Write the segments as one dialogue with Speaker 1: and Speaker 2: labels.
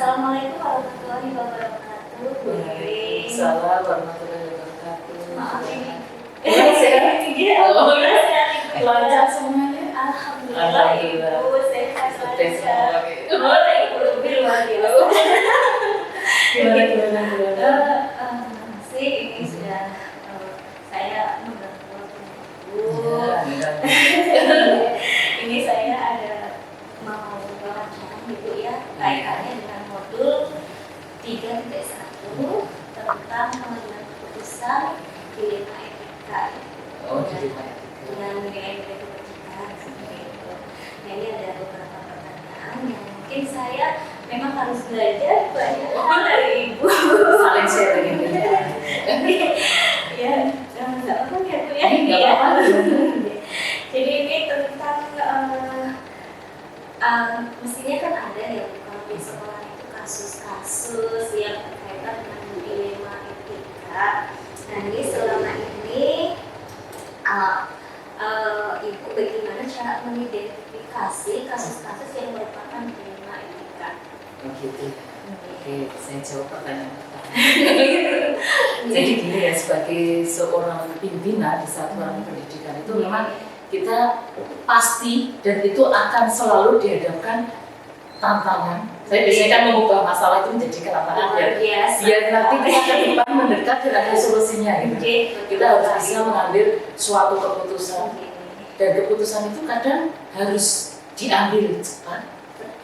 Speaker 1: Assalamualaikum warahmatullahi wabarakatuh.
Speaker 2: Waalaikumsalam warahmatullahi wabarakatuh.
Speaker 1: Maaf ini.
Speaker 2: Lancar semuanya.
Speaker 1: Alhamdulillah. Ibu sehat lancar. Ibu lebih luar biasa.
Speaker 2: Gimana?
Speaker 1: Ini sudah saya mengganggu ibu. Ini saya ada mau wawancara gitu ya, kaitannya dengan modul 3.1 tentang pengambilan keputusan dilema etika. Dengan nilai kebajikan seperti itu. Nah, ini ada beberapa pertanyaan yang mungkin saya memang harus belajar banyak hal dari ibu.
Speaker 2: Saling sharing ini.
Speaker 1: Ya, nggak apa-apa ya Bu ya.
Speaker 2: Nggak apa-apa.
Speaker 1: Jadi ini tentang mestinya kan ada ya kalau di sekolah itu kasus-kasus yang berkaitan dengan dilema etika. Nah, ini selama ini Ibu bagaimana cara mengidentifikasi kasus-kasus yang merupakan dilema etika?
Speaker 2: Oh gitu. Oke, saya jawab pertanyaan pertama. Jadi gini ya, sebagai seorang pimpinan di satuan pendidikan itu memang kita pasti dan itu akan selalu dihadapkan tantangan. Saya biasanya kan mengubah masalah itu menjadi tantangan biar nanti kita ke depan mendekat dan ada solusinya gitu. Kita harus bisa mengambil suatu keputusan dan keputusan itu kadang harus diambil cepat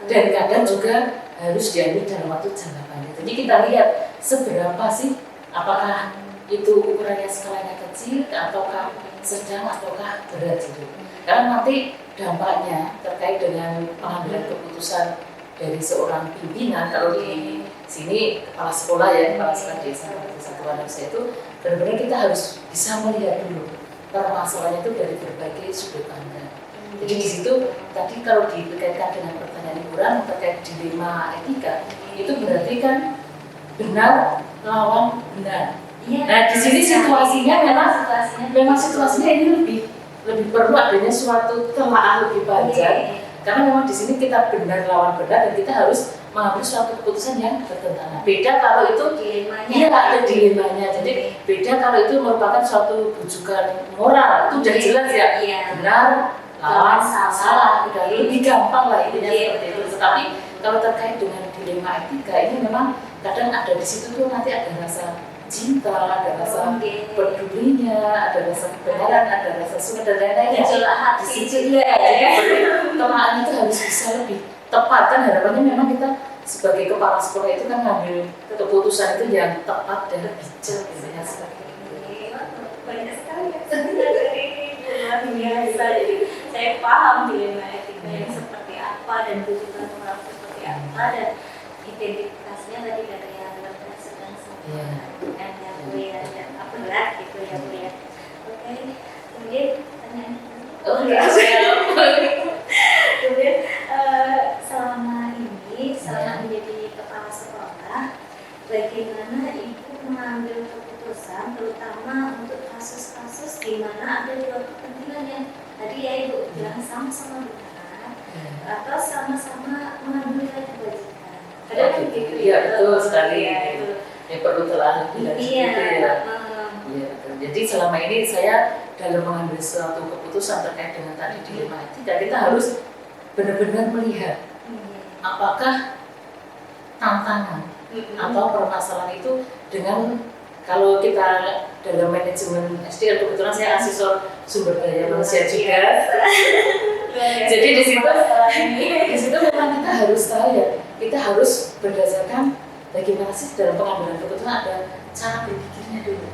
Speaker 2: dan kadang juga harus diambil dalam waktu jangka panjang. Jadi kita lihat seberapa sih, apakah itu ukurannya skalanya kecil ataukah sedang ataukah berat gitu. Karena nanti dampaknya terkait dengan pengambilan keputusan dari seorang pimpinan, kalau di sini kepala sekolah ya, kepala sekolah desa atau satuan desa itu benar-benar kita harus bisa melihat dulu permasalahannya itu dari berbagai sudut pandang. Jadi di situ tadi kalau dikaitkan dengan pertanyaan Iburan terkait dilema etika, itu berarti kan benar lawan benar. Nah di sini situasinya memang situasinya ini lebih perlu adanya suatu telaah lebih panjang. Karena memang di sini kita benar lawan benar dan kita harus mengambil suatu keputusan yang bertentangan. Beda kalau itu dia ada dilemanya. Jadi beda kalau itu merupakan suatu bujukan moral, itu sudah jelas ya. Benar lawan salah, udah lebih gampang lah intinya seperti itu. Tetapi kalau terkait dengan dilema etika ini memang kadang ada di situ tuh nanti ada rasa cinta, ada rasa pedulinya, ada rasa kebenaran, ada rasa suka dan lain-lain. Di situ ya, jadi telaahnya itu harus bisa lebih tepat kan. Harapannya memang kita sebagai kepala sekolah itu kan ngambil keputusan itu yang tepat dan bijak.
Speaker 1: Banyak sekali ya dari luar biasa. Jadi saya paham dilema etika yang seperti apa dan tujuan moral seperti apa dan identifikasinya tadi dari yang berat sedang dan yang berat gitu ya Bu ya. Oke, kemudian pertanyaan kemudian selama menjadi kepala sekolah, bagaimana Ibu mengambil keputusan terutama untuk kasus-kasus di mana ada dua kepentingan yang tadi ya Ibu bilang sama-sama benar atau sama-sama mengambil kewajiban. Kadang begitu
Speaker 2: ya, betul sekali.
Speaker 1: Ya, itu.
Speaker 2: Ya perlu telah lebih lanjut gitu ya. Jadi selama ini saya dalam mengambil suatu keputusan terkait dengan tadi dilema etika, kita harus benar-benar melihat apakah tantangan atau permasalahan itu dengan, kalau kita dalam manajemen SDM kebetulan saya asesor sumber daya manusia juga. Jadi di situ memang kita harus tahu ya, kita harus berdasarkan bagaimana sih dalam pengambilan keputusan ada cara berpikirnya dulu.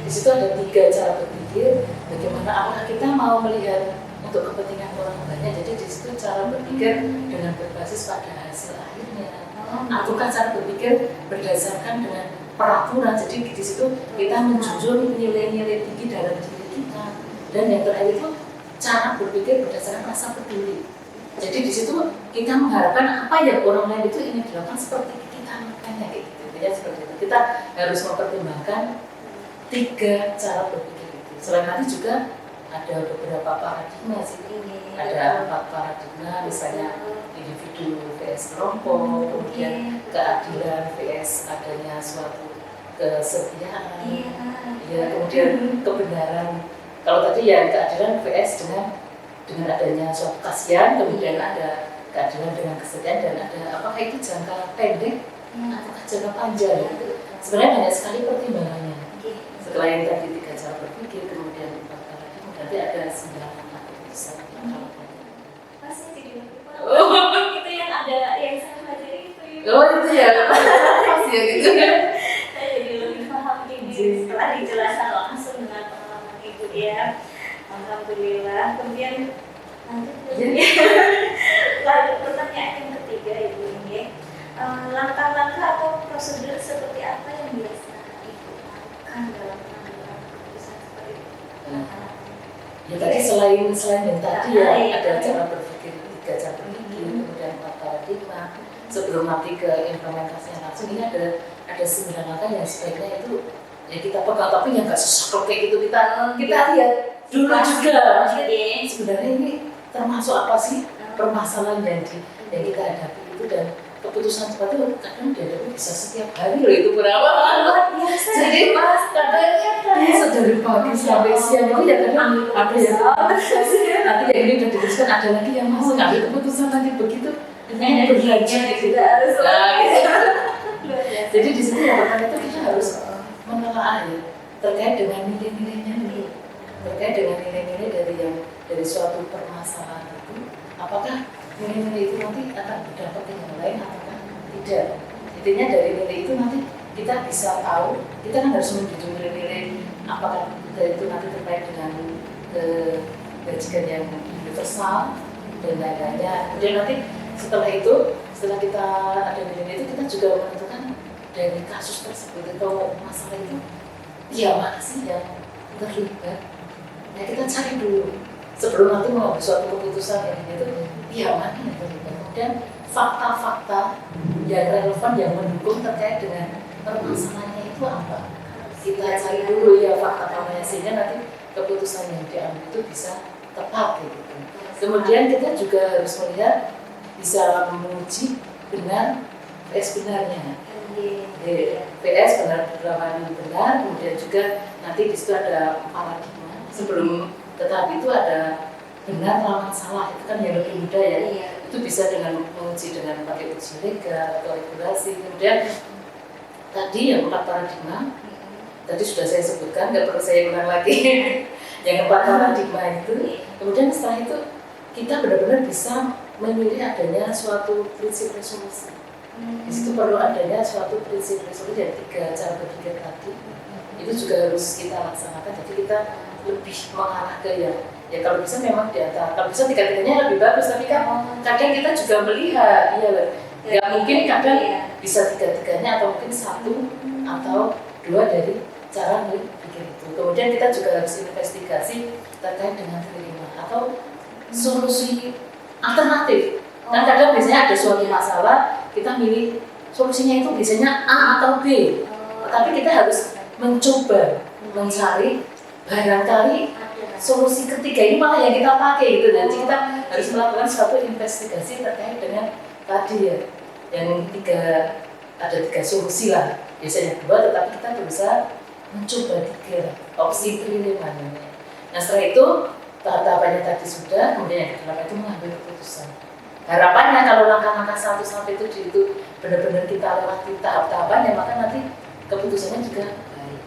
Speaker 2: Di situ ada 3 cara berpikir, bagaimana apakah kita mau melihat untuk kepentingan orang banyak. Jadi di situ cara berpikir dengan berbasis pada hasil akhirnya, ataukah cara berpikir berdasarkan dengan peraturan. Jadi di situ kita menjunjung nilai-nilai tinggi dalam diri kita. Dan yang terakhir itu cara berpikir berdasarkan rasa peduli. Jadi di situ kita mengharapkan apa yang orang lain itu ingin dilakukan seperti kita, makanya gitu ya, seperti itu. Kita harus mempertimbangkan 3 cara berpikir itu. Selain nanti juga ada beberapa paradigma sih. Ada 4 paradigma, misalnya individu vs kelompok, kemudian keadilan vs adanya suatu kesetiaan, ya kemudian kebenaran. Kalau tadi ya keadilan vs dengan adanya suatu kasihan, kemudian ada keadilan dengan kesetiaan, dan ada apakah itu jangka pendek atau jangka panjang. Sebenarnya banyak sekali pertimbangannya. Setelah yang tadi 3 cara berpikir, kemudian 4 paradigma, nanti ada 9 keputusan.
Speaker 1: Pasti jadi lebih paham. Itu yang ada yang saya pelajari itu.
Speaker 2: Oh itu ya, pasti ya gitu.
Speaker 1: Saya jadi lebih paham ini setelah dijelaskan langsung dengan pengalaman ibu ya. Alhamdulillah. Kemudian lalu pertanyaan yang ketiga ibu ini, langkah-langkah atau prosedur seperti apa yang biasa ibu lakukan dalam pengambilan keputusan seperti itu?
Speaker 2: Ya tadi selain yang tadi ya ada cara berpikir, 3 cara berpikir, kemudian 4 paradigma. Sebelum nanti ke implementasinya langsung, ini ada 9 langkah yang sebaiknya itu ya kita pegang, tapi yang nggak sesak kayak gitu, kita lihat dulu juga sebenarnya ini termasuk apa sih permasalahan yang kita hadapi itu, dan keputusan seperti itu kadang dihadapi bisa setiap hari loh, itu berapa
Speaker 1: biasa.
Speaker 2: jadi kadang bisa dari pagi sampai siang itu ya kadang ada yang nanti yang ini udah dituliskan, ada lagi yang masuk ngambil keputusan nanti begitu berlanjut
Speaker 1: juga harus
Speaker 2: jadi di situ yang pertama itu kita harus menelaah ya terkait dengan nilai-nilainya nih, terkait dengan nilai-nilai dari suatu permasalahan itu, apakah nilai-nilai itu nanti akan berdampak ke yang lain ataukah tidak. Intinya dari nilai itu nanti kita bisa tahu, kita kan harus menjunjung nilai-nilai apakah itu nanti terkait dengan kebajikan yang universal dan lain-lainnya. Kemudian nanti setelah kita ada nilai itu, kita juga menentukan dari kasus tersebut atau masalah itu ya mana sih yang terlibat. Nah kita cari dulu sebelum nanti mengambil suatu keputusan yang itu ya mana yang terlibat. Kemudian fakta-fakta yang relevan yang mendukung terkait dengan permasalahannya itu apa. Kita cari dulu ya fakta-faktanya sehingga nanti keputusan yang diambil itu bisa tepat gitu. Kemudian kita juga harus melihat bisa menguji benar vs benarnya. PS benar-benar benar, kemudian juga nanti di situ ada paradigma. Sebelum ke tahap itu ada benar lawan salah, itu kan yang lebih mudah ya. Itu bisa dengan menguji dengan pakai uji legal atau regulasi. Kemudian tadi yang 4 paradigma, tadi sudah saya sebutkan, nggak perlu saya ulang lagi. Yang 4 paradigma itu, kemudian setelah itu kita benar-benar bisa memilih adanya suatu prinsip resolusi. Di situ perlu adanya suatu prinsip resolusi dan 3 cara berpikir tadi. Itu juga harus kita laksanakan. Jadi kita lebih mengarah ke ya kalau bisa memang di antara, kalau bisa 3-3-nya lebih bagus. Tapi kan kadang kita juga melihat, ya mungkin kadang bisa 3-3-nya atau mungkin 1 atau 2 dari cara berpikir itu. Kemudian kita juga harus investigasi terkait dengan kelima atau solusi alternatif. Kan kadang biasanya ada suatu masalah, kita milih solusinya itu biasanya A atau B. Tapi kita harus mencoba mencari barangkali solusi ketiga ini malah yang kita pakai gitu. Jadi kita harus melakukan suatu investigasi terkait dengan tadi ya, yang ada 3 solusi lah. Biasanya 2, tetapi kita berusaha mencoba 3 opsi kelima. Nah setelah itu tahap-tahapannya tadi sudah, kemudian yang kedua itu mengambil keputusan. Harapannya kalau langkah-langkah 1 sampai 7 itu benar-benar kita lewati tahap-tahapannya, maka nanti keputusannya juga baik.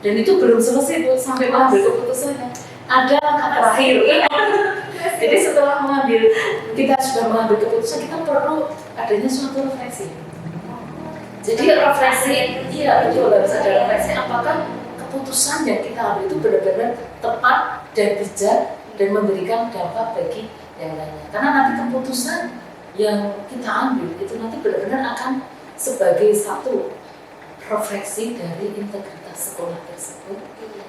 Speaker 2: Dan itu belum selesai tuh sampai mengambil keputusannya. Ada langkah terakhir. Jadi setelah kita sudah mengambil keputusan, kita perlu adanya suatu refleksi. Jadi refleksi, iya betul, harus ada refleksi. Apakah keputusan yang kita ambil itu benar-benar tepat dan bijak dan memberikan dampak bagi yang lainnya. Karena nanti keputusan yang kita ambil itu nanti benar-benar akan sebagai satu refleksi dari integritas sekolah tersebut.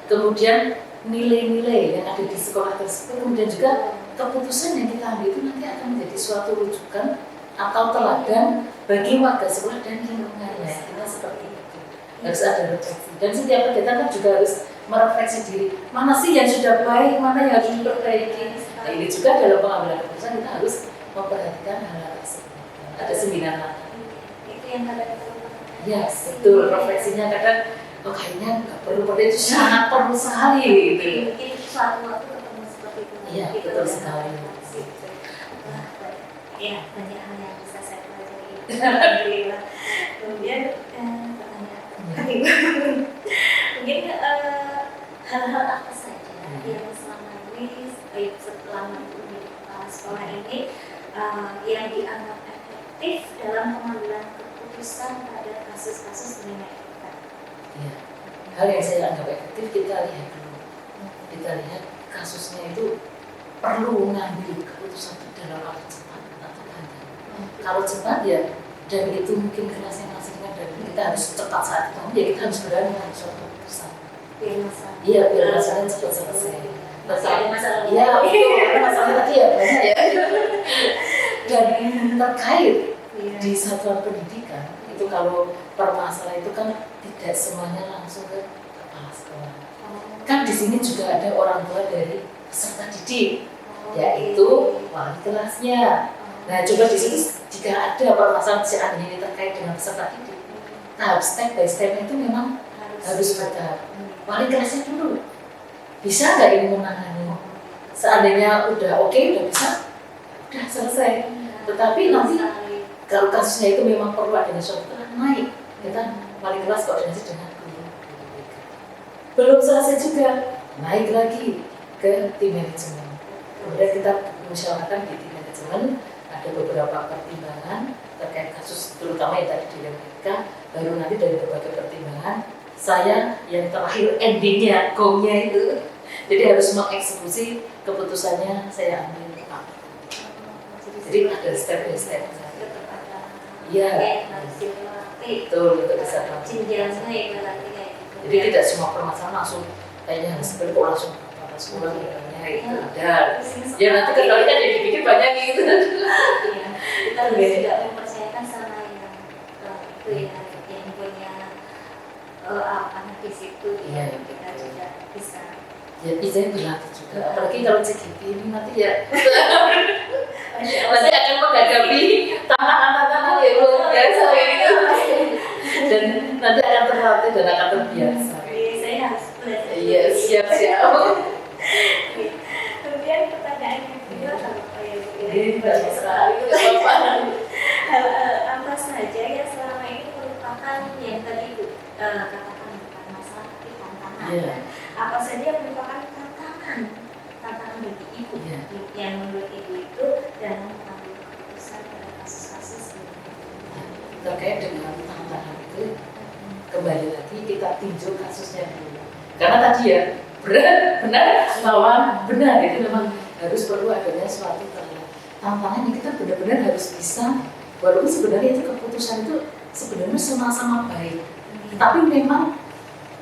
Speaker 2: Kemudian nilai-nilai yang ada di sekolah tersebut, kemudian juga keputusan yang kita ambil itu nanti akan menjadi suatu rujukan atau teladan bagi warga sekolah dan lingkungannya. Kita seperti itu. Harus ada refleksi. Dan setiap kegiatan kan juga harus merefleksi diri, mana sih yang sudah baik, mana yang harus diperbaiki. Nah, ini juga dalam pengambilan keputusan kita harus memperhatikan hal-hal tersebut. Ada 9 langkah.
Speaker 1: Itu yang kadang
Speaker 2: Ya, betul. Refleksinya kadang, oh kayaknya nggak perlu, padahal itu sangat perlu sekali. Gitu.
Speaker 1: Mungkin suatu waktu ketemu seperti itu.
Speaker 2: Iya, betul sekali.
Speaker 1: Wah, ya banyak hal yang bisa saya pelajari. Alhamdulillah. Kemudian pertanyaan. Mungkin hal-hal apa saja yang selama ini, setelah di sekolah ini, yang dianggap efektif dalam pengambilan keputusan pada kasus-kasus mengenai etika.
Speaker 2: Ya. Hal yang saya anggap efektif kita lihat dulu. Kita lihat kasusnya itu perlu mengambil keputusan dalam waktu cepat atau panjang. Kalau cepat ya, dan itu mungkin kerasnya masih ingat dan kita harus cepat saat itu, ya kita harus berani mengambil suatu keputusan. Iya, biar masalahnya cepat selesai.
Speaker 1: Ada masalah.
Speaker 2: Iya, ada masalah tadi ya banyak ya. Dan terkait di satuan pendidikan itu kalau permasalahan itu kan tidak semuanya langsung ke kepala sekolah. Kan di sini juga ada orang tua dari peserta didik, yaitu wali kelasnya. Nah, coba di sini jika ada permasalahan seandainya ini terkait dengan peserta didik, tahap step by step itu memang harus bertahap. Wali kelasnya dulu, bisa nggak ini menangani? Seandainya udah oke, udah bisa, udah selesai. Tetapi nanti kalau kasusnya itu memang perlu adanya suatu naik, kita wali kelas koordinasi dengan guru. Belum selesai juga, naik lagi ke tim manajemen. Kemudian kita musyawarahkan di tim manajemen, ada beberapa pertimbangan terkait kasus terutama yang tadi dinamakan, baru nanti dari berbagai pertimbangan saya yang terakhir endingnya, go-nya itu, jadi harus mengeksekusi keputusannya saya ambil. Jadi ada step by step. Iya. Betul, bisa. Jadi tidak semua permasalahan langsung kayaknya harus seperti langsung kepala sekolah itu ada. Ya nanti ketahuan kan jadi dipikir banyak gitu.
Speaker 1: Iya. Kita harus tidak mempercayakan sama yang itu yang punya anak di situ.
Speaker 2: Iya,
Speaker 1: kita juga bisa.
Speaker 2: Ya bisa berlatih juga. Apalagi kalau CGP ini nanti ya. Nanti akan menghadapi tantangan-tantangan yang luar biasa gitu. Dan nanti akan terlatih dan akan terbiasa.
Speaker 1: Saya harus belajar.
Speaker 2: Iya, siap-siap.
Speaker 1: Kemudian pertanyaan yang kedua,
Speaker 2: Ini banyak sekali, apa?
Speaker 1: hal apa saja yang selama ini merupakan yang tadi Ibu katakan bukan masalah tapi tantangan.
Speaker 2: Iya.
Speaker 1: Apa saja yang merupakan tantangan bagi Ibu yang menurut Ibu itu dalam mengambil keputusan pada kasus-kasus ini?
Speaker 2: Terkait dengan tantangan itu, kembali lagi kita tinjau kasusnya dulu. Karena tadi ya benar lawan benar itu memang harus perlu adanya suatu tantangan yang kita benar-benar harus bisa, walaupun sebenarnya itu keputusan itu sebenarnya sama-sama baik, tapi memang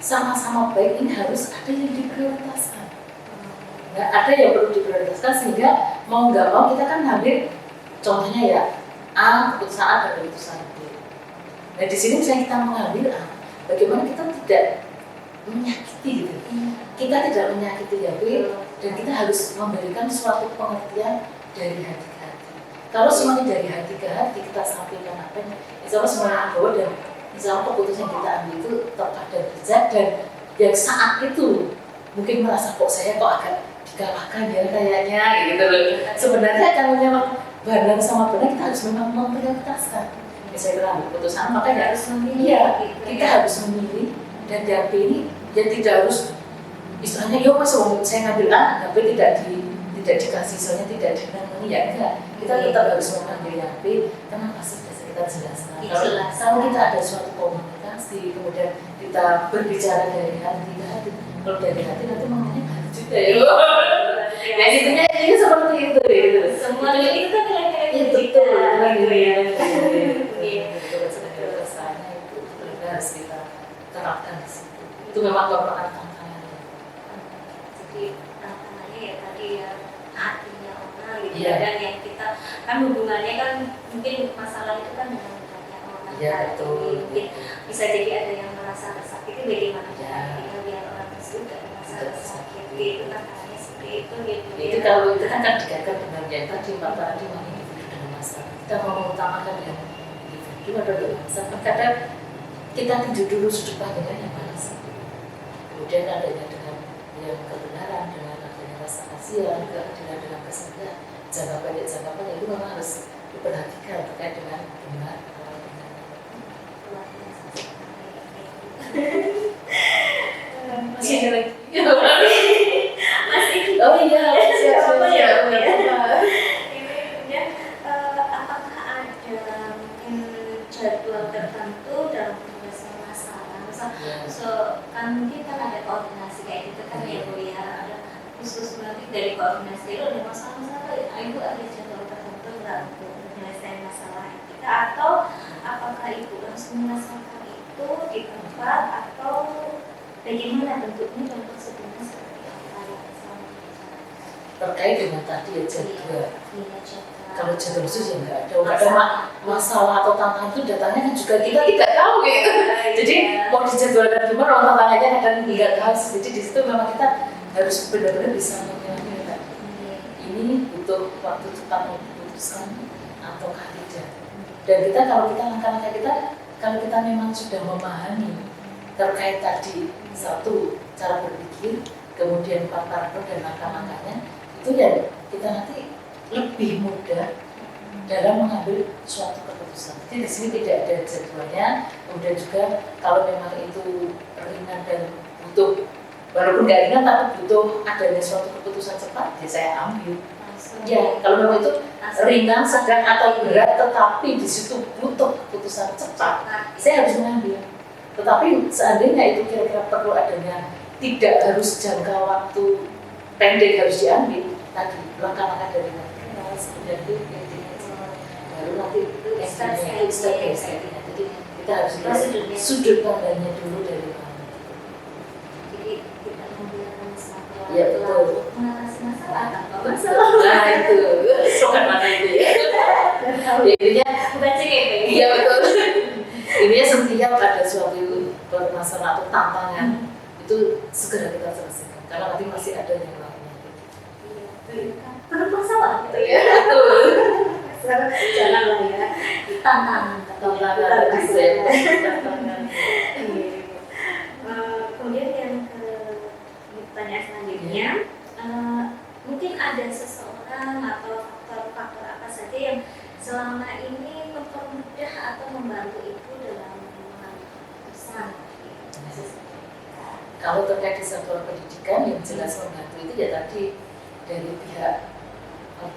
Speaker 2: sama-sama baik ini harus ada yang diprioritaskan. Nggak ada yang perlu diprioritaskan sehingga mau nggak mau kita kan ngambil contohnya ya A, keputusan A dan keputusan B. Nah di sini misalnya kita mengambil A, bagaimana kita tidak menyakiti gitu. Kita tidak menyakiti ya B, dan kita harus memberikan suatu pengertian dari hati ke hati. Kalau semuanya dari hati ke hati kita sampaikan apa yang insya Allah semuanya bawa dan insya Allah keputusan yang kita ambil itu tepat dan bijak dan yang saat itu mungkin merasa kok saya kok agak dikalahkan ya kayaknya gitu loh. Sebenarnya kalau memang benar sama benar kita harus memang memprioritaskan. Misalnya kita ambil keputusan makanya harus memilih. Iya, kita harus memilih dan DAP ini ya tidak harus istilahnya yo mas saya ngambil A, tapi tidak dikasih soalnya tidak dinamani ya enggak. Kita tetap harus mengambil yang B. Kenapa sih kita jelaskan? Kalau kita ada suatu komunikasi, kemudian kita berbicara dari hati ke hati. Kalau dari hati nanti maknanya hati juga ya. Ya intinya ini seperti itu gitu.
Speaker 1: Semua itu kan
Speaker 2: itu betul gitu ya.
Speaker 1: Iya.
Speaker 2: Betul pesannya itu harus kita terapkan di situ. Itu memang merupakan tantangan.
Speaker 1: Jadi tantangannya ya tadi ya hatinya orang gitu.
Speaker 2: Iya.
Speaker 1: Dan yang kita kan hubungannya kan mungkin masalah itu kan dengan banyak orang.
Speaker 2: Iya betul.
Speaker 1: Mungkin bisa jadi ada yang merasa tersakiti bagaimana
Speaker 2: Ya.
Speaker 1: caranya biar orang tersebut seperti itu, tantangannya seperti itu gitu
Speaker 2: Itu
Speaker 1: ya.
Speaker 2: kalau itu kan dikaitkan dengan yang tadi Pak paradigma individu dan masyarakat. Kita mau mengutamakan yang individu atau yang masyarakat. Kadang kita tinjau dulu sudut pandangnya yang mana sih. Kemudian adanya dengan yang kebenaran, dengan adanya rasa kasihan, keadilan dengan kesadaran, jangka pendek itu memang harus diperhatikan terkait dengan benar atau benar. Masih ada lagi?
Speaker 1: Masih.
Speaker 2: Oh iya, siap.
Speaker 1: Ini ya, apakah ada mungkin jadwal tertentu dalam penyelesaian masalah? Misal, kan mungkin kan ada koordinasi kayak gitu kan ya Bu ya, ada khusus nanti dari koordinasi itu ada masalah-masalah, Ibu ada jadwal tertentu nggak untuk penyelesaian masalah kita, atau apakah Ibu langsung menyelesaikan itu di tempat atau bagaimana bentuknya dan prosedurnya seperti apa ya?
Speaker 2: Terkait dengan tadi ya jadwal.
Speaker 1: Iya, jadwal.
Speaker 2: Kalau jadwal khusus ya nggak ada masalah atau tantangan itu datangnya kan juga kita tidak tahu gitu. Jadi mau dijadwalkan gimana orang tantangannya kadang nggak tahu. Jadi di situ memang kita harus benar-benar bisa menilai ini butuh waktu cepat mau diputuskan ataukah tidak. Dan kita kalau langkah-langkah kita kalau kita memang sudah memahami terkait tadi satu cara berpikir, kemudian paradigma dan langkah-langkahnya, itu ya kita nanti lebih mudah dalam mengambil suatu keputusan. Jadi di sini tidak ada jadwalnya. Kemudian juga kalau memang itu ringan dan butuh, walaupun nggak ringan tapi butuh adanya suatu keputusan cepat, ya saya ambil. Ya, kalau memang itu ringan, sedang atau berat, tetapi di situ butuh keputusan cepat, saya harus mengambil. Tetapi seandainya itu kira-kira perlu adanya, tidak harus jangka waktu pendek harus diambil, tadi langkah-langkah dari kemudian itu baru nanti step by step. Jadi kita harus lihat sudut pandangnya dulu dari mana.
Speaker 1: Jadi kita membiarkan masalah.
Speaker 2: Ya betul.
Speaker 1: Mengatasi masalah tanpa masalah.
Speaker 2: Nah itu, sokan mana itu ya? Intinya
Speaker 1: Bukan CGP.
Speaker 2: iya betul. Intinya setiap ada suatu permasalahan atau tantangan itu segera kita selesaikan. Karena nanti masih ada yang lainnya.
Speaker 1: Bermasalah gitu ya.
Speaker 2: Betul.
Speaker 1: Janganlah ya. Tantangan. Kemudian yang ke pertanyaan selanjutnya, mungkin ada seseorang atau faktor-faktor apa saja yang selama ini mempermudah atau membantu Ibu dalam mengambil keputusan.
Speaker 2: Kalau terkait di sektor pendidikan yang jelas membantu itu ya tadi dari pihak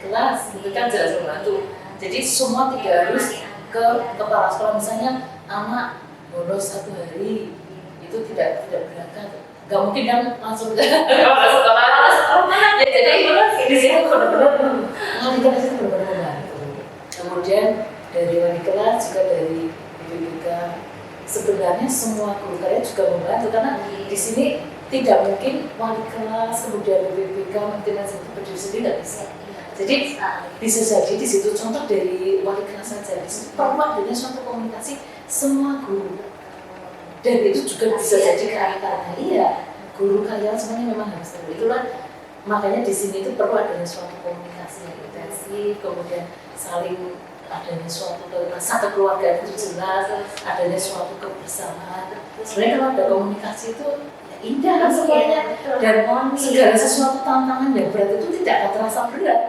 Speaker 2: kelas itu kan jelas membantu. Jadi semua tidak harus ke kepala sekolah, misalnya anak bolos 1 hari itu tidak berangkat, nggak mungkin kan langsung ke kepala sekolah. Ya jadi di situ benar-benar membantu. Kemudian dari wali kelas juga dari BPK, sebenarnya semua guru karya juga membantu karena di sini tidak mungkin wali kelas kemudian BPK maintenance itu berdiri sendiri nggak bisa. Jadi bisa jadi di situ contoh dari wali kelas saja, di situ perlu adanya suatu komunikasi semua guru, dan itu juga bisa jadi karena iya guru karyawan semuanya memang harus tahu. Itulah makanya di sini itu perlu adanya suatu komunikasi yang intensif, kemudian saling adanya suatu satu keluarga itu jelas, adanya suatu kebersamaan. Sebenarnya kalau ada komunikasi itu indah kan semuanya, dan segala sesuatu tantangan yang berat itu tidak akan terasa berat.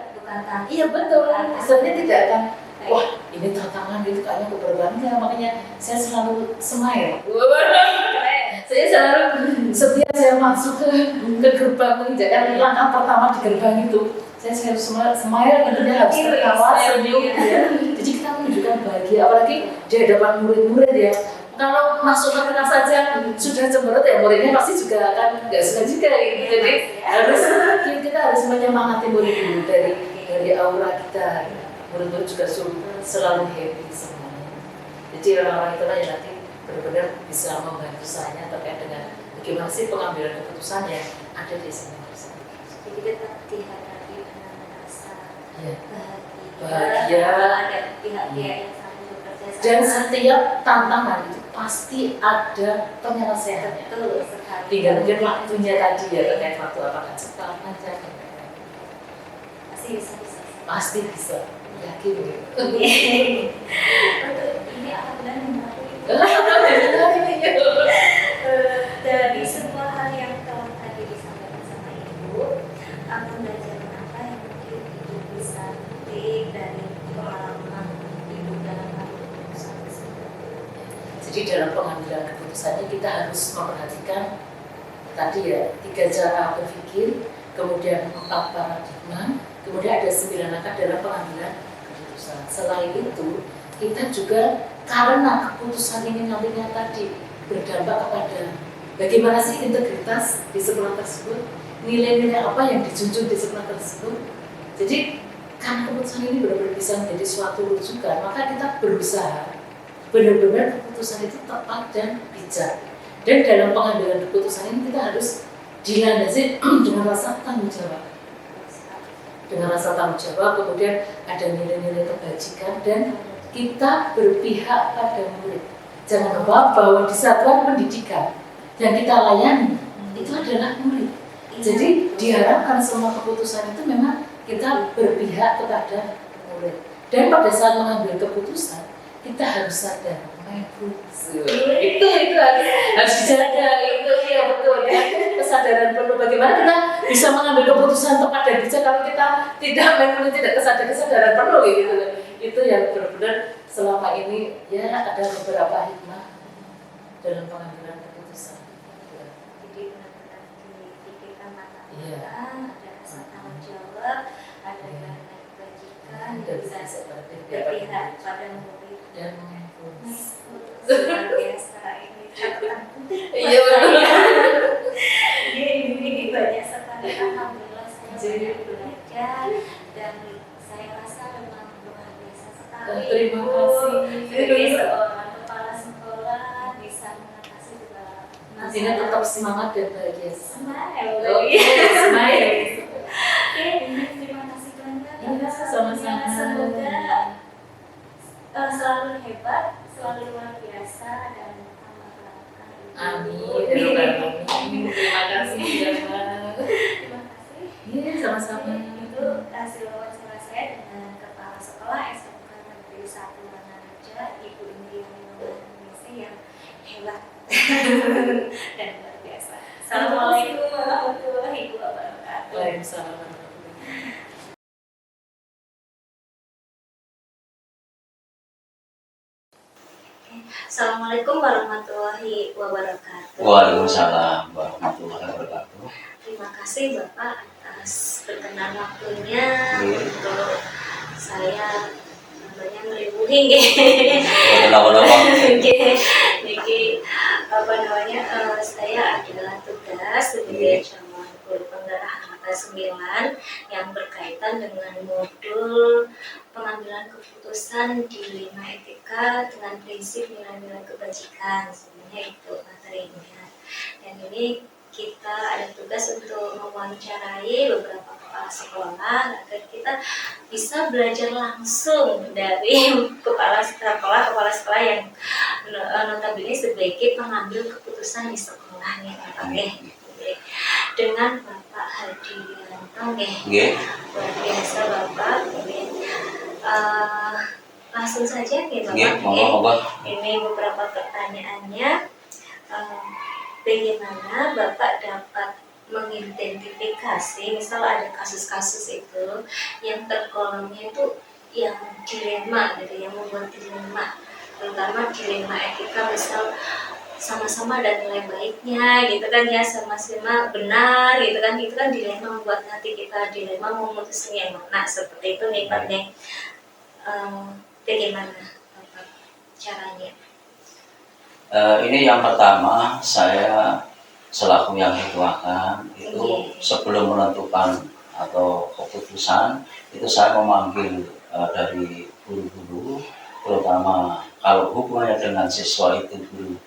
Speaker 2: Iya betul, sebenarnya tidak akan wah ini tantangan gitu kayaknya aku berbangga, makanya saya selalu smile. Saya selalu setiap saya masuk ke gerbang menginjakkan langkah pertama di gerbang itu, saya selalu smile, tentunya harus tertawa, senyum ya. Jadi kita menunjukkan bahagia, apalagi di hadapan murid-murid ya. Kalau masuk ke kelas saja sudah cemberut ya muridnya pasti juga akan nggak suka juga gitu. Jadi kita harus menyemangati murid dulu dari aura kita. Murid-murid juga selalu happy semuanya. Jadi orang-orang itulah yang nanti benar-benar bisa membantu saya terkait dengan bagaimana sih pengambilan keputusan yang ada di sini.
Speaker 1: Jadi tetap dihadapi dengan rasa
Speaker 2: bahagia,
Speaker 1: ada pihak-pihak yang saling bekerja sama.
Speaker 2: Dan setiap tantangan itu pasti ada penyelesaiannya.
Speaker 1: Betul sekali.
Speaker 2: Tinggal mungkin waktunya tadi ya, terkait waktu apakah cepat panjang.
Speaker 1: Pasti bisa.
Speaker 2: Pasti bisa, yakin gitu.
Speaker 1: Untuk ini apabila menarik dari sebuah hal yang telah tadi disampaikan sama Ibu, aku belajar apa yang mungkin Ibu bisa petik dari pengalaman Ibu dalam mengambil keputusan tersebut.
Speaker 2: Jadi dalam pengambilan keputusannya kita harus memperhatikan tadi ya 3 cara berpikir, kemudian 4 paradigma, kemudian ada 9 langkah dalam pengambilan keputusan. Selain itu, kita juga karena keputusan ini nantinya tadi berdampak kepada bagaimana sih integritas di sekolah tersebut, nilai-nilai apa yang dijunjung di sekolah tersebut. Jadi karena keputusan ini benar-benar bisa menjadi suatu rujukan, maka kita berusaha benar-benar keputusan itu tepat dan bijak. Dan dalam pengambilan keputusan ini kita harus dilandasi dengan rasa tanggung jawab. Dengan rasa tanggung jawab, kemudian ada nilai-nilai kebajikan dan kita berpihak pada murid. Jangan lupa bahwa di satuan pendidikan yang kita layani itu adalah murid. Jadi diharapkan semua keputusan itu memang kita berpihak kepada murid. Dan pada saat mengambil keputusan kita harus sadar, itu harus dijaga, itu ya betul ya, kesadaran penuh bagaimana kita bisa mengambil keputusan tepat dan bijak kalau kita tidak kesadaran penuh gitu. Itu yang benar-benar selama ini ya ada beberapa hikmah dalam pengambilan keputusan.
Speaker 1: Jadi benar-benar dipikirkan matang-matang, ada rasa tanggung jawab, ada nilai kebajikan, bisa berpihak pada murid.
Speaker 2: Dan
Speaker 1: luar biasa ini catatan penting.
Speaker 2: iya betul.
Speaker 1: Ini banyak sekali, alhamdulillah saya banyak belajar dan saya rasa memang luar biasa sekali.
Speaker 2: Terima kasih.
Speaker 1: Sebagai seorang kepala sekolah bisa mengatasi segala
Speaker 2: Sini tetap semangat dan bahagia.
Speaker 1: Smile.
Speaker 2: Smile.
Speaker 1: Oke, terima kasih banyak.
Speaker 2: Iya, sama-sama.
Speaker 1: Semoga selalu hebat, selalu luar biasa dan
Speaker 2: Amin. Amin. Terima kasih banyak.
Speaker 1: Terima kasih.
Speaker 2: Iya, sama-sama.
Speaker 1: Itu hasil wawancara saya dengan Kepala Sekolah SMK Negeri 1 Wanaraja, Ibu Indriani Misi yang hebat dan luar biasa. Assalamualaikum warahmatullahi wabarakatuh.
Speaker 2: Waalaikumsalam.
Speaker 1: Assalamualaikum warahmatullahi wabarakatuh.
Speaker 3: Waalaikumsalam warahmatullahi wabarakatuh.
Speaker 1: Terima kasih Bapak atas berkenan waktunya untuk saya namanya ngelibuhi saya adalah tugas sebagai calon guru penggerak angkatan 9 yang berkaitan dengan modul pengambilan keputusan di 5 etika dengan prinsip nilai-nilai kebajikan. Sebenarnya itu materinya. Dan ini kita ada tugas untuk mewawancarai beberapa kepala sekolah agar kita bisa belajar langsung dari kepala sekolah yang notabene sebagai pengambil keputusan di sekolahnya, Pak. Dengan Bapak Hadianto, luar biasa Bapak. Langsung saja Bapak. Ini beberapa pertanyaannya. Bagaimana Bapak dapat mengidentifikasi, misal ada kasus-kasus itu yang tergolongnya itu yang dilema gitu, yang membuat dilema, terutama dilema etika, misal sama-sama ada nilai baiknya gitu kan ya, sama-sama benar gitu kan, itu kan dilema membuat nanti kita dilema memutuskan yang mana, seperti itu nih Pak Neng. Bagaimana Bapak caranya?
Speaker 3: Ini yang pertama, saya selaku yang dituakan itu sebelum menentukan atau keputusan itu saya memanggil dari guru-guru, terutama kalau hubungannya dengan siswa itu guru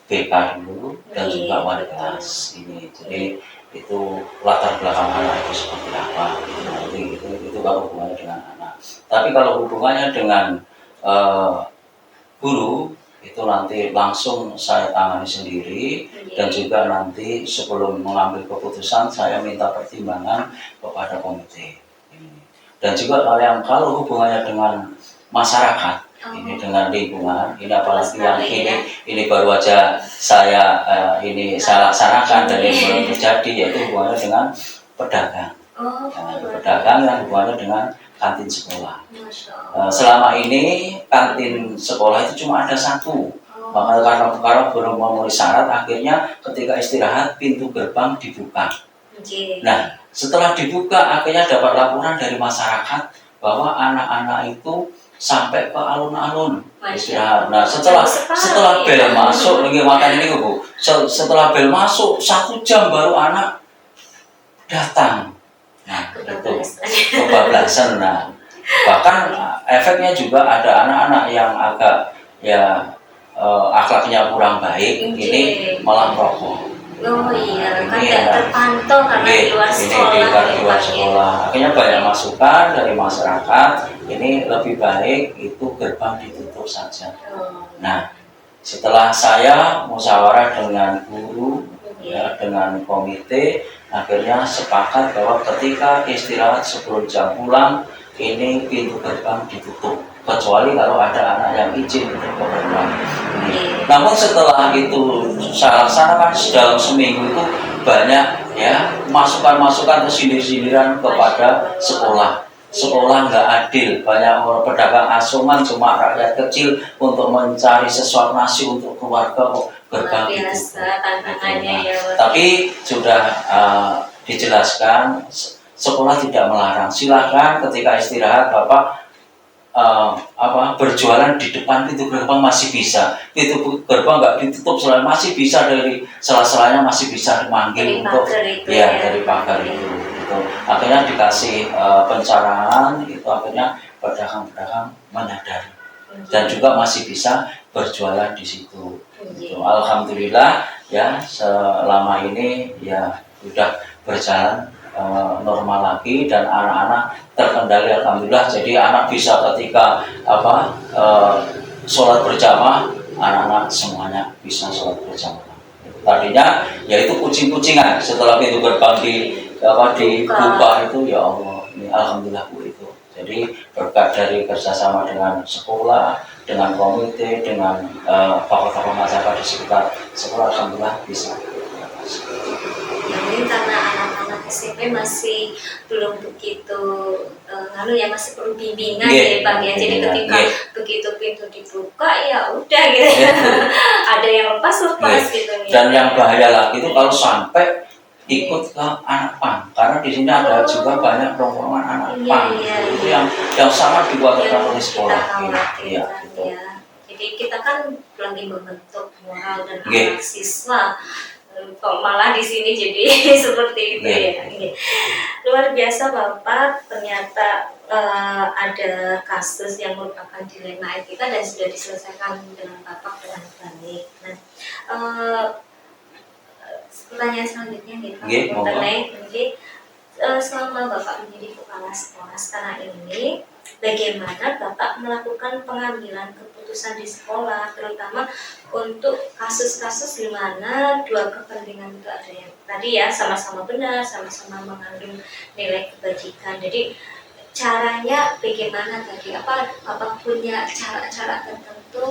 Speaker 3: BK dulu dan juga wali kelas ini. Jadi itu latar belakang anak itu seperti apa, nanti itu kalau hubungannya dengan anak. Tapi kalau hubungannya dengan guru itu nanti langsung saya tangani sendiri, dan juga nanti sebelum mengambil keputusan saya minta pertimbangan kepada komite. Dan juga kalau hubungannya dengan masyarakat, ini dengan lingkungan, ini apalagi yang ini baru aja saya saya laksanakan dan ini belum terjadi, yaitu hubungannya dengan pedagang. Pedagang yang hubungannya dengan kantin sekolah. Selama ini kantin sekolah itu cuma ada satu. Maka karena belum memenuhi syarat, akhirnya ketika istirahat pintu gerbang dibuka. Nah, setelah dibuka akhirnya dapat laporan dari masyarakat bahwa anak-anak itu sampai ke alun-alun istirahat. Nah, setelah bel masuk, lagi makan ini Bu. Setelah bel masuk 1 jam baru anak datang. Nah, itu kebablasan. Nah, bahkan efeknya juga ada anak-anak yang agak akhlaknya kurang baik, ini malah merokok.
Speaker 1: Oh iya, kan tidak terpantau karena di luar sekolah.
Speaker 3: Ini di luar sekolah. Akhirnya banyak masukan dari masyarakat. Ini lebih baik itu gerbang ditutup saja. Nah, setelah saya musyawarah dengan guru, dengan komite, akhirnya sepakat bahwa ketika istirahat sebelum jam pulang, ini pintu gerbang ditutup. Kecuali kalau ada anak yang izin untuk ke gerbang. Namun setelah itu saya laksanakan dalam seminggu itu banyak masukan-masukan atau sindir-sindiran kepada sekolah. Sekolah nggak adil, banyak pedagang asongan cuma rakyat kecil untuk mencari sesuatu nasi untuk keluarga kok gerbang itu. Tapi sudah dijelaskan sekolah tidak melarang. Silakan ketika istirahat Bapak berjualan di depan pintu gerbang masih bisa. Pintu gerbang nggak ditutup, selain masih bisa dari sela-selanya masih bisa dimanggil untuk dari pagar itu. Akhirnya dikasih pencerahan, itu akhirnya pedagang-pedagang menyadari dan juga masih bisa berjualan di situ. Alhamdulillah ya, selama ini ya sudah berjalan normal lagi dan anak-anak terkendali alhamdulillah. Jadi anak bisa ketika sholat berjamaah, anak-anak semuanya bisa sholat berjamaah. Tadinya yaitu kucing-kucingan, setelah pintu gerbang dibuka itu ya Allah, ini alhamdulillah Bu itu. Jadi berkat dari kerjasama dengan sekolah, dengan komite, dengan tokoh-tokoh masyarakat di sekitar sekolah, alhamdulillah bisa.
Speaker 1: Mungkin karena anak-anak SMP masih belum begitu masih perlu bimbingan ya Bang ya. Jadi ketika begitu pintu dibuka ya udah gitu. Ada yang lepas gitu.
Speaker 3: Dan yang bahaya lagi itu kalau sampai ikut ke anak PAN, karena di sini ada juga banyak rombongan anak PAN itu yang sangat dikhawatirkan oleh sekolah.
Speaker 1: Jadi kita kan lagi membentuk moral dan akhlak siswa. Kok malah di sini jadi seperti itu ya. Luar biasa Bapak, ternyata ada kasus yang merupakan dilema etika dan sudah diselesaikan dengan Bapak dengan baik. Nah, pertanyaan selanjutnya nih Pak, mengenai selama Bapak menjadi kepala sekolah sekarang ini, bagaimana Bapak melakukan pengambilan keputusan di sekolah, terutama untuk kasus-kasus di mana dua kepentingan itu ada yang tadi ya sama-sama benar, sama-sama mengandung nilai kebajikan. Jadi caranya bagaimana tadi? Apa punya cara-cara tertentu,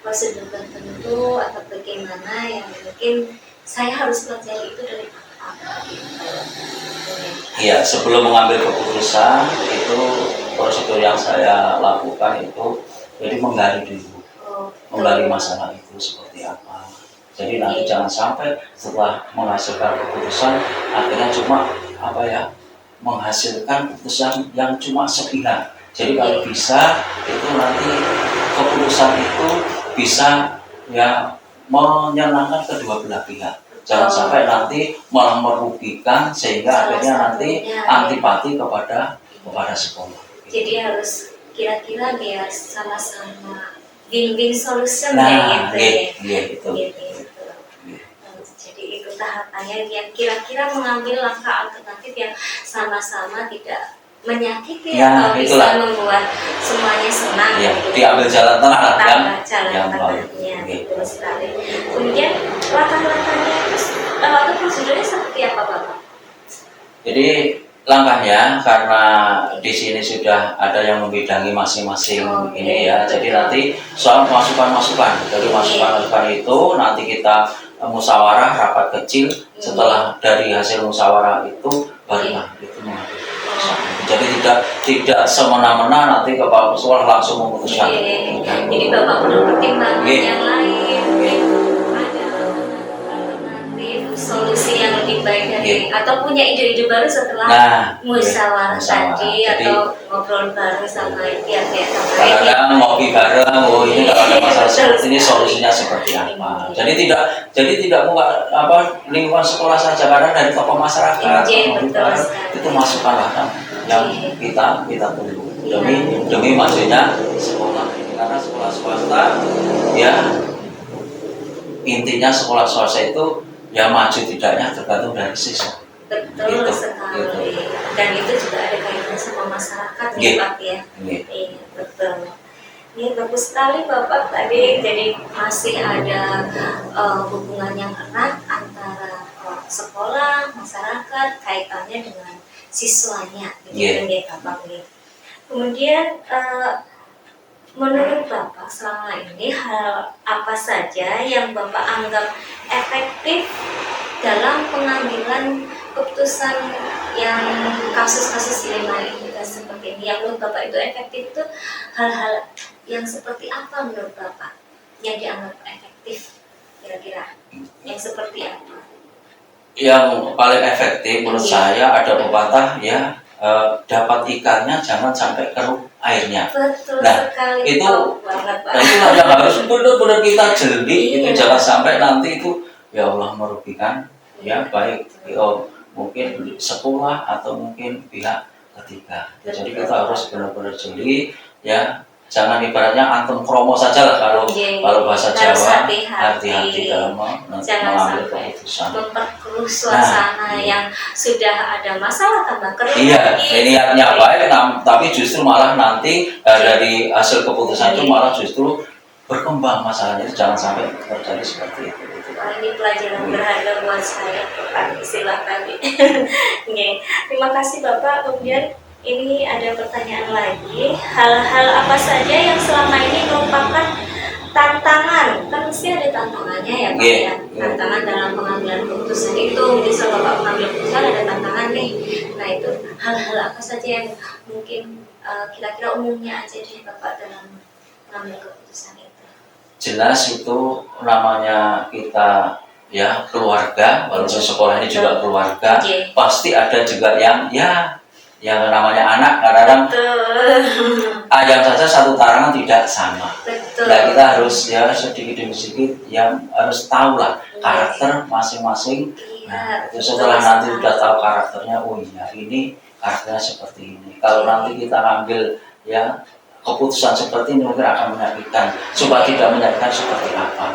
Speaker 1: prosedur tertentu, atau bagaimana yang mungkin saya harus pelajari itu dari Bapak?
Speaker 3: Iya, sebelum mengambil keputusan itu prosedur yang saya lakukan itu jadi menggali dulu, menggali masalah itu seperti apa. Jadi nanti jangan sampai setelah menghasilkan keputusan akhirnya cuma menghasilkan keputusan yang cuma sepihak. Jadi kalau bisa itu nanti keputusan itu bisa menyenangkan kedua belah pihak. Jangan sampai nanti malah merugikan sehingga akhirnya nanti antipati kepada sekolah.
Speaker 1: Jadi harus kira-kira biar sama-sama win-win solution
Speaker 3: gitu.
Speaker 1: Jadi itu tahapannya yang kira-kira mengambil langkah alternatif yang sama-sama tidak menyakiti
Speaker 3: Ya,
Speaker 1: atau
Speaker 3: itulah.
Speaker 1: bisa membuat semuanya senang
Speaker 3: Ya,
Speaker 1: gitu.
Speaker 3: diambil jalan tengah lah
Speaker 1: Tambah
Speaker 3: yang
Speaker 1: jalan
Speaker 3: paling.
Speaker 1: tengahnya,
Speaker 3: Oke.
Speaker 1: betul sekali. Kemudian langkah-langkahnya itu prosedurnya seperti apa Bapak?
Speaker 3: Jadi langkahnya karena di sini sudah ada yang membidangi masing-masing
Speaker 1: Oke.
Speaker 3: ini ya. Jadi nanti soal masukan-masukan dari masukan-masukan itu nanti kita musyawarah rapat kecil. Setelah dari hasil musyawarah itu barulah itu mengambil keputusan. Jadi tidak semena-mena nanti kepala sekolah langsung memutuskan.
Speaker 1: Jadi Bapak perlu pertimbangan
Speaker 3: Oke.
Speaker 1: yang lain, ada alternatif solusi yang lebih baik dari atau punya ide-ide baru setelah
Speaker 3: Nah,
Speaker 1: musyawarah
Speaker 3: musyawarah.
Speaker 1: tadi
Speaker 3: Jadi,
Speaker 1: atau ngobrol bareng sama pihak-pihak terkait.
Speaker 3: kadang-kadang ngopi bareng, oh ini kalau ada masalah seperti ini solusinya seperti apa. Jadi tidak bukan apa lingkungan sekolah saja, karena dari tokoh masyarakat, ngopi bareng, itu masukan lah kan yang kita tunggu demi majunya sekolah ini. Karena sekolah swasta ya intinya sekolah swasta itu ya maju tidaknya tergantung dari siswa.
Speaker 1: Betul
Speaker 3: Gitu,
Speaker 1: sekali.
Speaker 3: gitu.
Speaker 1: Dan itu juga ada kaitannya sama masyarakat ya
Speaker 3: Gitu.
Speaker 1: Pak ya.
Speaker 3: Gitu.
Speaker 1: Iya betul. Ini bagus sekali Bapak tadi. Jadi masih ada hubungan yang erat antara sekolah, masyarakat, kaitannya dengan siswanya. Gitu kan ya Bapak. Kemudian menurut Bapak selama ini hal apa saja yang Bapak anggap efektif dalam pengambilan keputusan yang kasus-kasus dilema kita seperti ini? Yang menurut Bapak itu efektif itu hal-hal yang seperti apa menurut Bapak yang dianggap efektif kira-kira? Yang seperti apa?
Speaker 3: Yang paling efektif menurut saya ada pepatah ya, dapat ikannya jangan sampai keruh airnya.
Speaker 1: Betul
Speaker 3: Nah,
Speaker 1: sekali.
Speaker 3: itu
Speaker 1: banget Pak.
Speaker 3: Nah, itulah yang harus benar-benar kita jeli. Itu
Speaker 1: Iya.
Speaker 3: jangan sampai nanti itu ya Allah merugikan ya baik mungkin sekolah atau mungkin pihak ketiga. Jadi kita harus benar-benar jeli ya. Jangan ibaratnya antum kromo saja lah kalau bahasa
Speaker 1: Harus
Speaker 3: Jawa,
Speaker 1: hati-hati.
Speaker 3: hati-hati dalam
Speaker 1: Jangan
Speaker 3: mengambil
Speaker 1: sampai
Speaker 3: keputusan.
Speaker 1: memperkeruh suasana yang sudah ada masalah tambah keruh.
Speaker 3: Iya,
Speaker 1: lagi.
Speaker 3: niatnya baik, tapi justru malah nanti dari hasil keputusan itu malah justru berkembang masalahnya. Jangan sampai terjadi seperti itu.
Speaker 1: Wah, ini pelajaran berharga buat saya, Pak. Silahkan. Oke. Terima kasih Bapak. Kemudian ini ada pertanyaan lagi. Hal-hal apa saja yang selama ini merupakan tantangan? Kan mesti ada tantangannya ya Pak ya. Tantangan dalam pengambilan keputusan itu. Misal Bapak mengambil keputusan ada tantangan nih. Nah itu hal-hal apa saja yang mungkin kira-kira umumnya aja deh Bapak dalam mengambil keputusan itu?
Speaker 3: Jelas itu namanya kita ya keluarga, walaupun sekolah ini juga keluarga, pasti ada juga yang namanya anak, kadang-kadang ayam saja satu tarangan tidak sama. Nah kita harus ya sedikit demi sedikit yang harus tahu lah karakter masing-masing. Nah itu setelah nanti sudah tahu karakternya, oh iya ini karakternya seperti ini. Kalau nanti kita ambil ya keputusan seperti ini mungkin akan menyakitkan, supaya tidak menyakitkan seperti apa.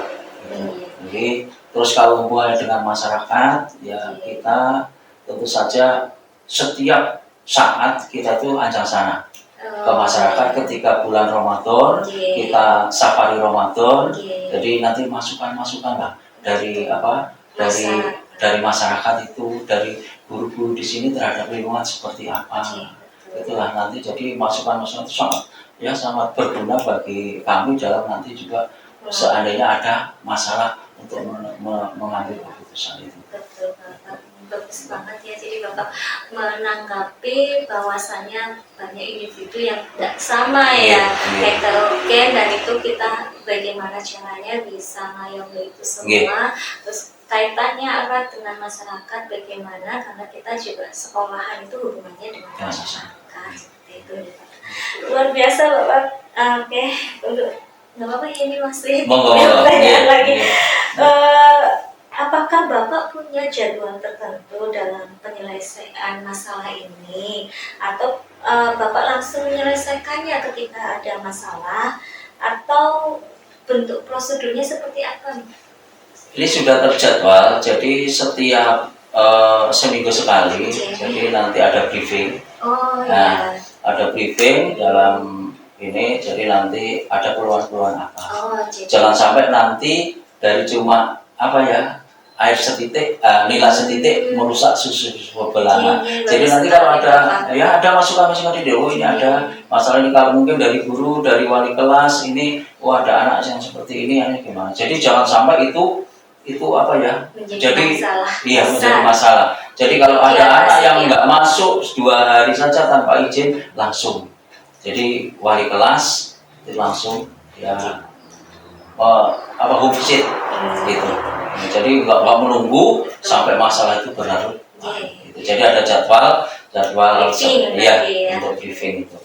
Speaker 3: Jadi terus kalau hubungannya dengan masyarakat ya kita tentu saja setiap saat kita tuh ajang sana ke masyarakat ketika bulan Ramadan kita safari Ramadan. Jadi nanti masukan-masukan lah dari dari masyarakat itu, dari guru-guru di sini terhadap lingkungan seperti apa. Itulah nanti jadi masukan-masukan itu sangat berguna bagi kami dalam nanti juga seandainya ada masalah untuk mengambil keputusan itu.
Speaker 1: Betul Bapak, bagus banget ya. Jadi Bapak menanggapi bahwasannya banyak individu yang tidak sama ya, heterogen, dan itu kita bagaimana caranya bisa ngayomi itu semua. Terus kaitannya erat dengan masyarakat bagaimana, karena kita juga sekolahan itu hubungannya dengan masyarakat. Seperti itu luar biasa Bapak. Oke, nggak apa-apa ya, ini masih pertanyaan lagi. Apakah Bapak punya jadwal tertentu dalam penyelesaian masalah ini, atau Bapak langsung menyelesaikannya ketika ada masalah, atau bentuk prosedurnya seperti apa?
Speaker 3: Ini sudah terjadwal, jadi setiap seminggu sekali, jadi nanti ada briefing
Speaker 1: Oh
Speaker 3: Nah,
Speaker 1: ya.
Speaker 3: ada briefing dalam ini, jadi nanti ada keluhan-keluhan apa.
Speaker 1: Oh jadi.
Speaker 3: Jangan sampai nanti dari cuma apa ya, air setitik, nila setitik merusak susu bebelangan.
Speaker 1: Iya,
Speaker 3: Jadi
Speaker 1: bagus
Speaker 3: nanti kalau
Speaker 1: sekali,
Speaker 3: ada
Speaker 1: Bapak.
Speaker 3: ya ada masukan-masukan di oh ini ada masalah ini, kalau mungkin dari guru, dari wali kelas ini, oh ada anak yang seperti ini gimana. Jadi jangan sampai itu apa ya,
Speaker 1: Menjadi
Speaker 3: jadi
Speaker 1: masalah
Speaker 3: iya
Speaker 1: besar.
Speaker 3: menjadi masalah. Jadi kalau ada
Speaker 1: Iya,
Speaker 3: anak yang
Speaker 1: pastinya.
Speaker 3: nggak masuk 2 hari saja tanpa izin langsung, jadi wali kelas itu langsung ya home visit gitu. Jadi nggak menunggu sampai masalah itu berlarut. Gitu. Jadi ada jadwal
Speaker 1: Briefing
Speaker 3: iya
Speaker 1: berarti ya.
Speaker 3: untuk briefing itu.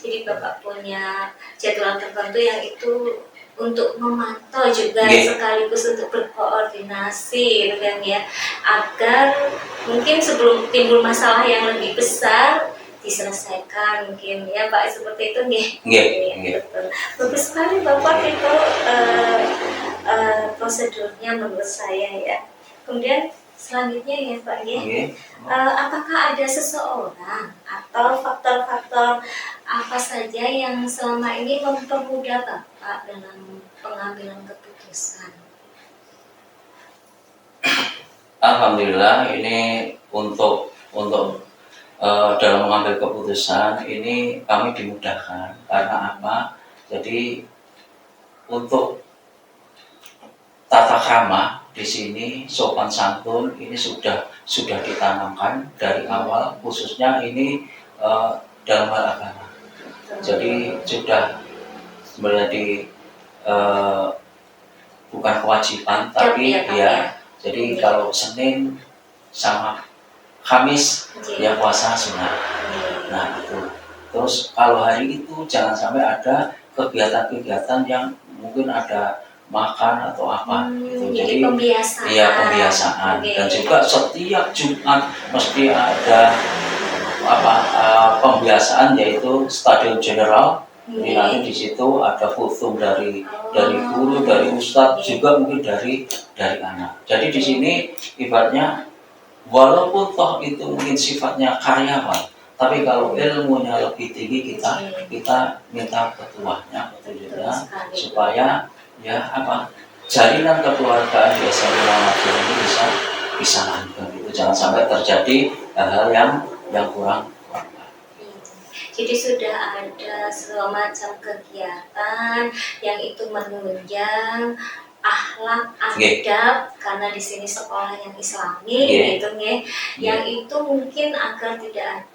Speaker 1: Jadi Bapak punya jadwal tertentu yang itu untuk memantau juga
Speaker 3: Iya.
Speaker 1: sekaligus untuk berkoordinasi gitu kan ya, agar mungkin sebelum timbul masalah yang lebih besar diselesaikan mungkin ya Pak, seperti itu nggih.
Speaker 3: Nggih,
Speaker 1: Iya,
Speaker 3: nggih.
Speaker 1: betul. Bagus sekali Bapak itu prosedurnya menurut saya ya. Kemudian selanjutnya ya Pak ya.
Speaker 3: Nggih.
Speaker 1: Apakah ada seseorang atau faktor-faktor apa saja yang selama ini mempermudah Bapak dalam pengambilan keputusan?
Speaker 3: Alhamdulillah ini untuk dalam mengambil keputusan ini kami dimudahkan karena apa? Jadi untuk tata krama di sini sopan santun ini sudah ditanamkan dari awal, khususnya ini dalam hal agama. Jadi sudah menjadi bukan kewajiban tapi ya. Jadi kalau Senin sama Kamis ya puasa sunnah. Nah itu. Terus kalau hari itu jangan sampai ada kegiatan-kegiatan yang mungkin ada makan atau apa gitu. Jadi
Speaker 1: pembiasaan.
Speaker 3: Iya pembiasaan. Dan juga setiap Jumat mesti ada pembiasaan, yaitu stadion general. Jadi nanti di situ ada kultum dari guru, dari ustadz, juga mungkin dari anak. Jadi di sini ibaratnya walaupun toh itu mungkin sifatnya karyawan, tapi kalau ilmunya lebih tinggi kita minta ketuanya, supaya ya jalinan kekeluargaan di SMP Muhammadiyah ini bisa langgeng gitu. Jangan sampai terjadi hal-hal yang kurang.
Speaker 1: Jadi sudah ada semacam kegiatan yang itu menunjang akhlak adab, karena di sini sekolah yang Islami gitu ya, yang itu mungkin agar tidak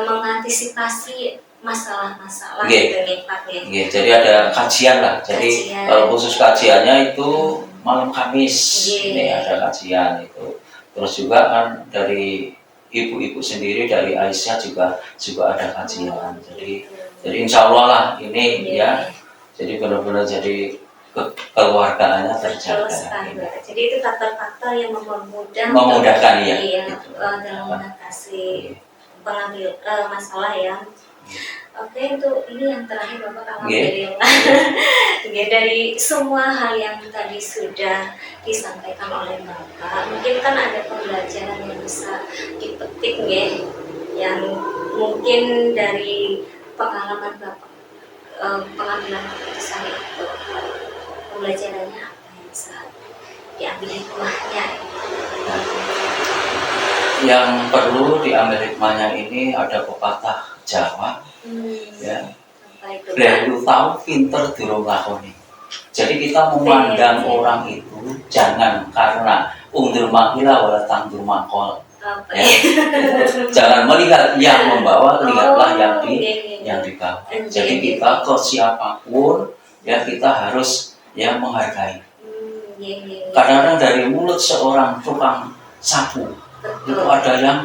Speaker 1: mengantisipasi masalah-masalah gitu ya Pak ya.
Speaker 3: Jadi ada kajian lah. Jadi kalau khusus kajiannya itu malam Kamis ini ada kajian itu. Terus juga kan dari ibu-ibu sendiri, dari Aisyah juga ada kajian. Jadi insya Allah lah ini ya. Jadi benar-benar jadi kekeluargaannya terjaga.
Speaker 1: Jadi itu faktor-faktor yang
Speaker 3: memudahkan ya.
Speaker 1: Dalam mengatasi pengambil masalah ya. Oke, untuk ini yang terakhir Bapak, alhamdulillah. Dari semua hal yang tadi sudah disampaikan oleh Bapak, mungkin kan ada pembelajaran yang bisa dipetik ya, yang mungkin dari pengalaman Bapak pengambilan keputusan itu, pembelajarannya apa yang bisa diambil hikmahnya?
Speaker 3: Yang perlu diambil hikmahnya ini ada pepatah Jawa, ya. Belu tahu pinter durung lakoni. Jadi kita memandang orang itu jangan karena undur makila wala tangdur makol. Ya. Jangan melihat yang membawa, lihatlah yang dibawa. Jadi kita ke siapapun ya kita harus ya menghargai. Kadang-kadang dari mulut seorang tukang sapu itu ada yang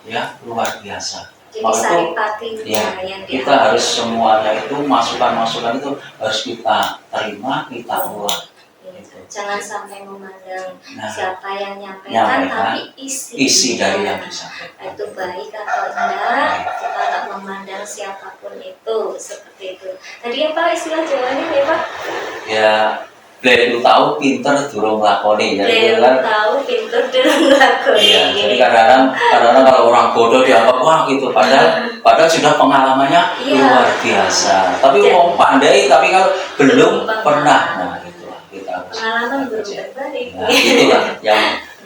Speaker 3: ya luar biasa.
Speaker 1: Jadi
Speaker 3: kita harus semuanya itu masukan-masukan itu harus kita terima, kita olah.
Speaker 1: Jangan sampai memandang siapa yang nyampaikan, tapi isi
Speaker 3: dari yang disampaikan
Speaker 1: itu baik atau enggak. Kita tak memandang siapapun itu, seperti itu. Tadi apa istilah Jawanya ya Pak?
Speaker 3: Ya Beliau tahu pinter durung lakoni ya gitu
Speaker 1: Beliau
Speaker 3: kan.
Speaker 1: tahu pinter durung lakoni.
Speaker 3: Iya, jadi kadang-kadang kalau orang bodoh dianggap wah gitu, padahal sudah pengalamannya
Speaker 1: Iya.
Speaker 3: luar biasa. Tapi
Speaker 1: Jadi-
Speaker 3: mau pandai, tapi kalau belum
Speaker 1: Belum
Speaker 3: pernah, nah gitu lah kita harus.
Speaker 1: Pengalaman belum terbalik.
Speaker 3: Nah, itulah yang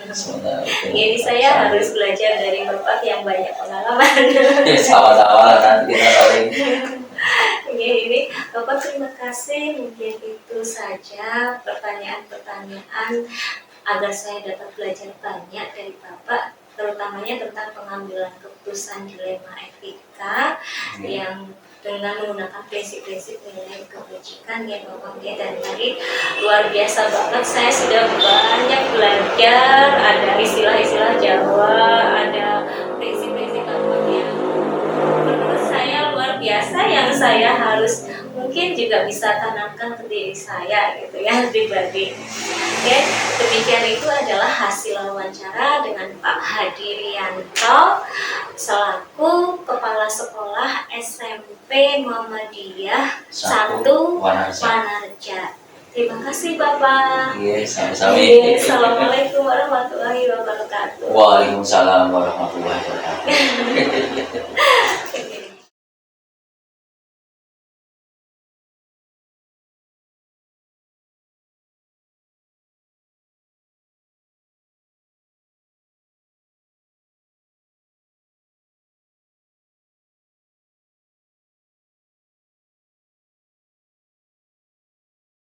Speaker 3: sebenarnya.
Speaker 1: Jadi saya harus belajar dari Bapak yang banyak pengalaman.
Speaker 3: Ya, sama-sama lah nanti kita saling.
Speaker 1: Oke, ini Bapak terima kasih. Mungkin itu saja pertanyaan-pertanyaan agar saya dapat belajar banyak dari Bapak, terutamanya tentang pengambilan keputusan dilema etika yang dengan menggunakan prinsip-prinsip nilai kebajikan ya Bapak ya. Dan tadi luar biasa banget, saya sudah banyak belajar, ada istilah-istilah Jawa, ada prinsip-prinsip apa yang menurut saya luar biasa yang saya harus mungkin juga bisa tanamkan ke diri saya gitu ya pribadi. Oke, demikian itu adalah hasil wawancara dengan Pak Hadirianto selaku Kepala Sekolah SMP Muhammadiyah 1
Speaker 3: Wanarja.
Speaker 1: Wanarja. Terima kasih Bapak.
Speaker 3: Iya, sama-sama.
Speaker 1: Assalamualaikum warahmatullahi wabarakatuh.
Speaker 3: Waalaikumsalam warahmatullahi wabarakatuh.